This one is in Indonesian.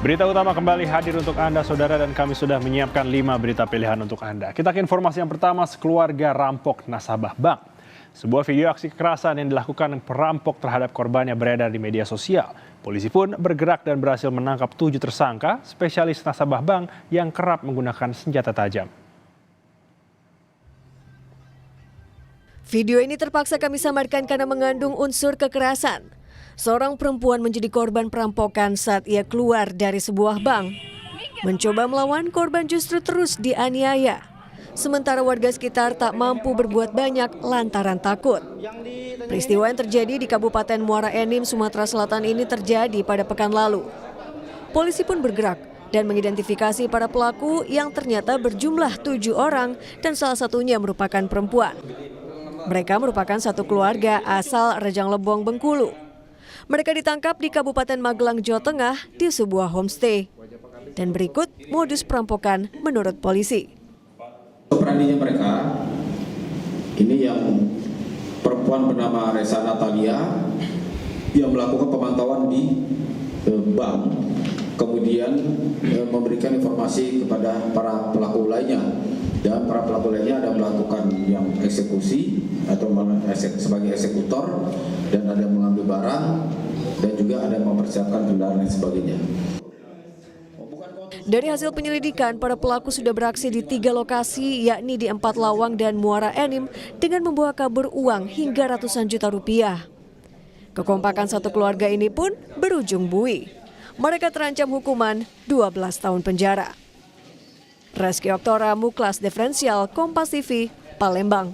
Berita utama kembali hadir untuk Anda, Saudara, dan kami sudah menyiapkan 5 berita pilihan untuk Anda. Kita ke informasi yang pertama, sekeluarga rampok nasabah bank. Sebuah video aksi kekerasan yang dilakukan perampok terhadap korbannya beredar di media sosial. Polisi pun bergerak dan berhasil menangkap 7 tersangka, spesialis nasabah bank yang kerap menggunakan senjata tajam. Video ini terpaksa kami samarkan karena mengandung unsur kekerasan. Seorang perempuan menjadi korban perampokan saat ia keluar dari sebuah bank. Mencoba melawan, korban justru terus dianiaya. Sementara warga sekitar tak mampu berbuat banyak lantaran takut. Peristiwa yang terjadi di Kabupaten Muara Enim, Sumatera Selatan ini terjadi pada pekan lalu. Polisi pun bergerak dan mengidentifikasi para pelaku yang ternyata berjumlah 7 orang dan salah satunya merupakan perempuan. Mereka merupakan satu keluarga asal Rejang Lebong, Bengkulu. Mereka ditangkap di Kabupaten Magelang, Jawa Tengah di sebuah homestay. Dan berikut modus perampokan menurut polisi. Operandinya mereka, ini yang perempuan bernama Resa Natalia yang melakukan pemantauan di bank, kemudian memberikan informasi kepada para pelaku lainnya. Dan para pelaku lainnya ada melakukan yang eksekusi atau sebagai eksekutor, dan ada yang mengambil barang, dan juga ada yang mempersiapkan kendaraan dan sebagainya. Dari hasil penyelidikan, para pelaku sudah beraksi di 3 lokasi, yakni di 4 Lawang dan Muara Enim, dengan membawa kabur uang hingga ratusan juta rupiah. Kekompakan satu keluarga ini pun berujung bui. Mereka terancam hukuman 12 tahun penjara. Reski Oktora, Muklas Diferensial, Kompas TV, Palembang.